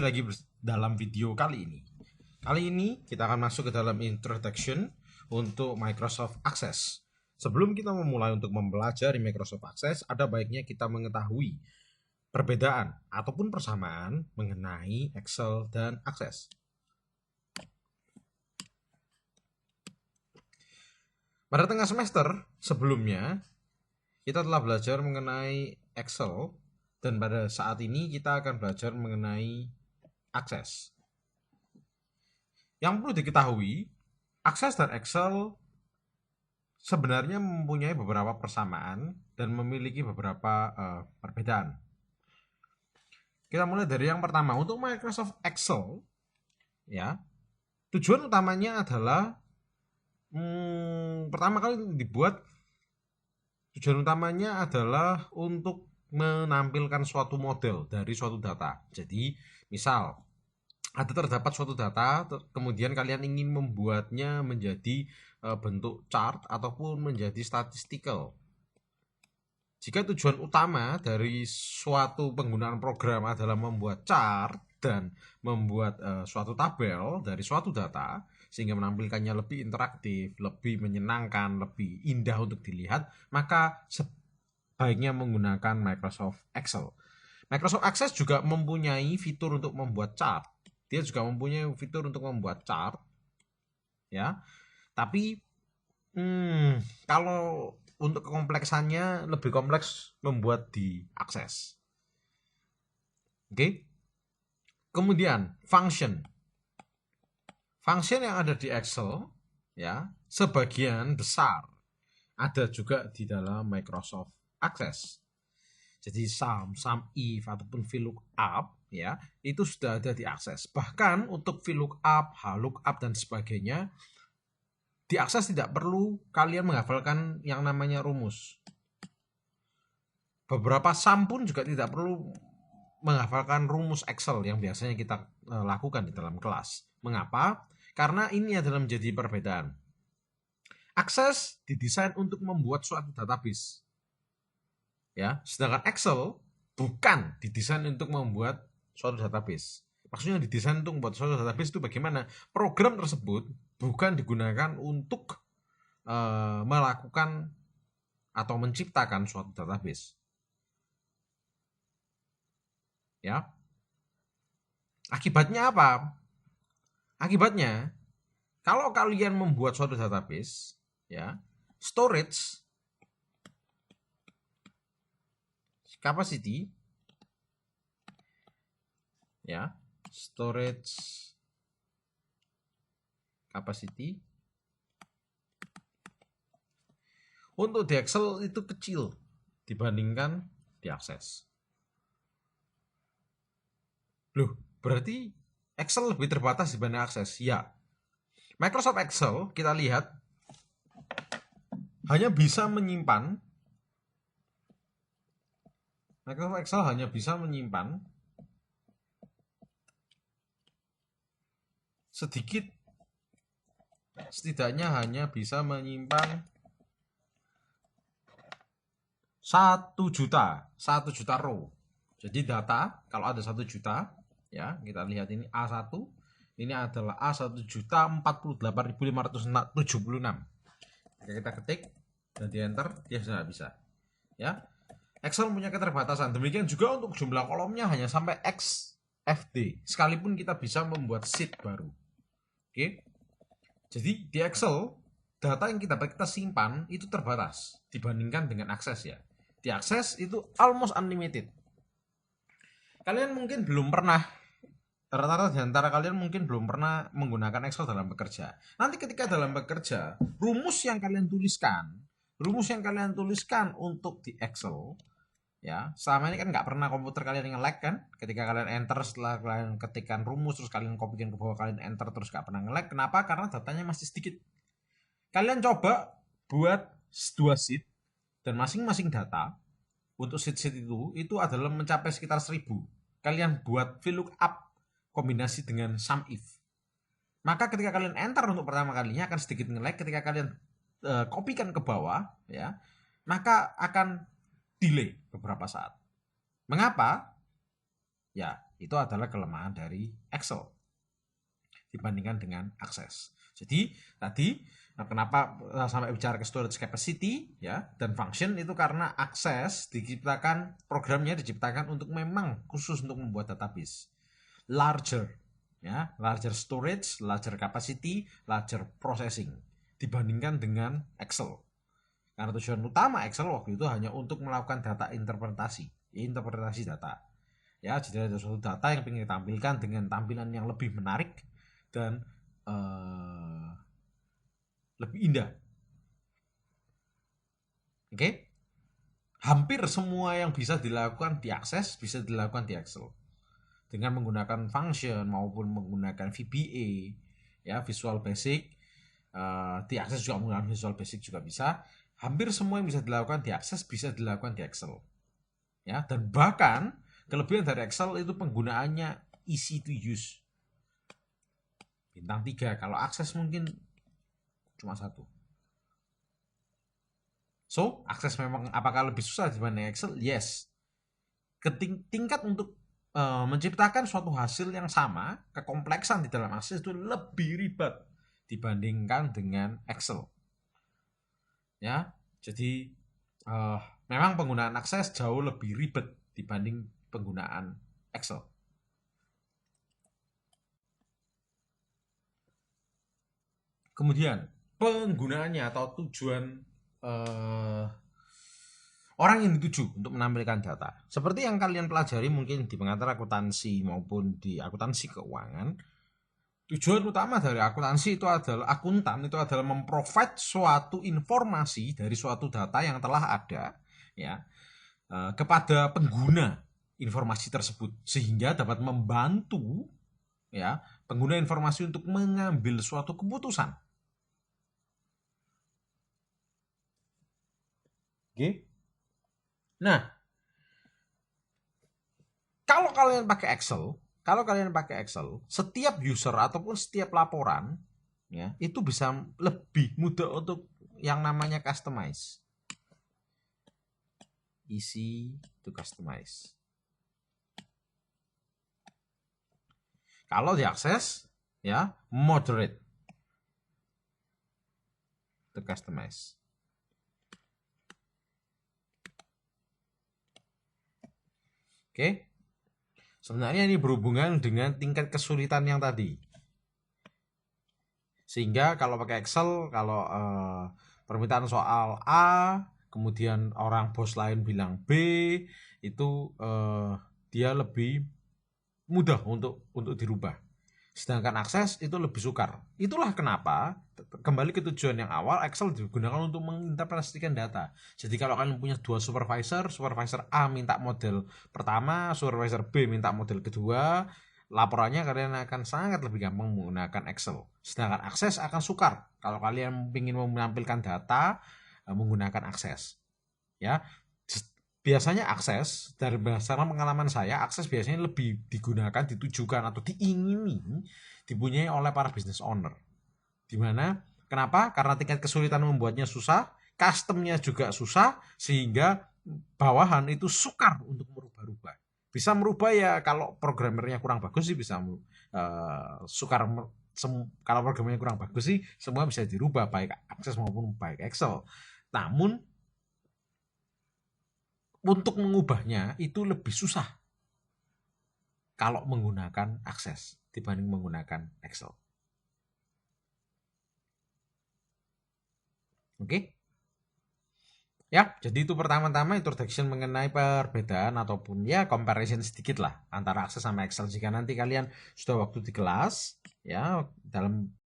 Lagi dalam video kali ini. Kali ini kita akan masuk ke dalam introduction untuk Microsoft Access. Sebelum kita memulai untuk mempelajari Microsoft Access, ada baiknya kita mengetahui perbedaan ataupun persamaan mengenai Excel dan Access. Pada tengah semester sebelumnya, kita telah belajar mengenai Excel, dan pada saat ini kita akan belajar mengenai Access. Yang perlu diketahui, Access dan Excel sebenarnya mempunyai beberapa persamaan dan memiliki beberapa perbedaan. Kita mulai dari yang pertama. Untuk Microsoft Excel, ya, tujuan utamanya adalah pertama kali dibuat, tujuan utamanya adalah untuk menampilkan suatu model dari suatu data. Jadi, misal ada terdapat suatu data, kemudian kalian ingin membuatnya menjadi bentuk chart ataupun menjadi statistical. Jika tujuan utama dari suatu penggunaan program adalah membuat chart dan membuat suatu tabel dari suatu data, sehingga menampilkannya lebih interaktif, lebih menyenangkan, lebih indah untuk dilihat, maka sebaiknya menggunakan Microsoft Excel. Microsoft Access juga mempunyai fitur untuk membuat chart. Dia juga mempunyai fitur untuk membuat chart, ya. Tapi kalau untuk kekompleksannya lebih kompleks membuat di Access. Oke. Kemudian function yang ada di Excel, ya, sebagian besar ada juga di dalam Microsoft Access. Jadi sum if ataupun VLOOKUP, ya, itu sudah ada di Access. Bahkan untuk VLOOKUP, HLOOKUP dan sebagainya, di Access tidak perlu kalian menghafalkan yang namanya rumus. Beberapa sum pun juga tidak perlu menghafalkan rumus Excel yang biasanya kita lakukan di dalam kelas. Mengapa? Karena ini adalah menjadi perbedaan. Access didesain untuk membuat suatu database, ya, sedangkan Excel bukan didesain untuk membuat suatu database. Maksudnya didesain untuk membuat suatu database itu bagaimana? Program tersebut bukan digunakan untuk melakukan atau menciptakan suatu database, ya. Akibatnya apa? Akibatnya, kalau kalian membuat suatu database, ya, storage capacity, ya, storage capacity untuk di Excel itu kecil dibandingkan di Access. Loh, berarti Excel lebih terbatas dibanding Access? Ya. Microsoft Excel, kita lihat, hanya bisa menyimpan sedikit, setidaknya hanya bisa menyimpan 1 juta row. Jadi data kalau ada 1 juta, ya, kita lihat ini A1, ini adalah A1.048.576. Jika kita ketik dan di enter, dia sudah bisa, ya. Excel punya keterbatasan. Demikian juga untuk jumlah kolomnya hanya sampai XFD. Sekalipun kita bisa membuat sheet baru. Oke. Jadi di Excel, data yang kita simpan itu terbatas dibandingkan dengan Access, ya. Di Access itu almost unlimited. Kalian mungkin belum pernah, rata-rata di antara kalian mungkin belum pernah menggunakan Excel dalam bekerja. Nanti ketika dalam bekerja, rumus yang kalian tuliskan untuk di Excel, ya, selama ini kan nggak pernah komputer kalian nge-lag kan, ketika kalian enter setelah kalian ketikkan rumus terus kalian kopikan ke bawah, kalian enter terus nggak pernah nge-lag. Kenapa? Karena datanya masih sedikit. Kalian coba buat 2 sheet dan masing-masing data untuk sheet-sheet itu adalah mencapai sekitar 1000. Kalian buat VLOOKUP kombinasi dengan sum if, maka ketika kalian enter untuk pertama kalinya akan sedikit nge-lag. Ketika kalian kopikan ke bawah, ya, maka akan delay beberapa saat. Mengapa? Ya, Itu adalah kelemahan dari Excel dibandingkan dengan Access. Jadi tadi kenapa sampai bicara ke storage capacity ya dan function itu karena Access programnya diciptakan untuk memang khusus untuk membuat database larger ya, larger storage, larger capacity, larger processing dibandingkan dengan Excel. Karena tujuan utama Excel waktu itu hanya untuk melakukan data interpretasi data. Ya, jadi ada suatu data yang ingin ditampilkan dengan tampilan yang lebih menarik dan lebih indah. Oke? Hampir semua yang bisa dilakukan di Access bisa dilakukan di Excel dengan menggunakan function maupun menggunakan VBA ya, Visual Basic. Di Access juga menggunakan Visual Basic juga bisa. Hampir semua yang bisa dilakukan di Access bisa dilakukan di Excel. Ya, dan bahkan kelebihan dari Excel itu penggunaannya easy to use. Bintang 3, kalau Access mungkin cuma 1. So, Access memang apakah lebih susah dibanding Excel? Yes. Tingkat untuk menciptakan suatu hasil yang sama, kekompleksan di dalam Access itu lebih ribet dibandingkan dengan Excel. Ya, jadi memang penggunaan Access jauh lebih ribet dibanding penggunaan Excel. Kemudian penggunaannya atau tujuan orang yang dituju untuk menampilkan data. Seperti yang kalian pelajari mungkin di pengantar akuntansi maupun di akuntansi keuangan. Tujuan utama dari akuntansi itu adalah akuntan itu adalah memprovide suatu informasi dari suatu data yang telah ada ya kepada pengguna informasi tersebut sehingga dapat membantu ya pengguna informasi untuk mengambil suatu keputusan. Oke. Nah, kalau kalian pakai Excel, setiap user ataupun setiap laporan ya itu bisa lebih mudah untuk yang namanya customize. Easy to customize. Kalau di Access ya moderate to customize. Oke. Sebenarnya ini berhubungan dengan tingkat kesulitan yang tadi. Sehingga kalau pakai Excel, kalau permintaan soal A, kemudian orang bos lain bilang B, itu dia lebih mudah untuk dirubah. Sedangkan Access itu lebih sukar. Itulah kenapa kembali ke tujuan yang awal, Excel digunakan untuk menginterpretasikan data. Jadi kalau kalian punya 2 supervisor A minta model pertama, supervisor B minta model kedua, laporannya kalian akan sangat lebih gampang menggunakan Excel. Sedangkan Access akan sukar kalau kalian ingin menampilkan data menggunakan Access. Ya, biasanya Access, dari berdasarkan pengalaman saya, Access biasanya lebih digunakan, ditujukan atau diingini dipunyai oleh para business owner. Dimana, kenapa? Karena tingkat kesulitan membuatnya susah, customnya juga susah, sehingga bawahan itu sukar untuk merubah-rubah. Bisa merubah ya kalau programmernya kurang bagus sih bisa sukar. Kalau programmernya kurang bagus sih semua bisa dirubah, baik Access maupun baik Excel. Namun untuk mengubahnya itu lebih susah kalau menggunakan Access dibanding menggunakan Excel. Oke? Ya, jadi itu pertama-tama introduction mengenai perbedaan ataupun ya comparison sedikit lah antara Access sama Excel. Jika nanti kalian sudah waktu di kelas ya dalam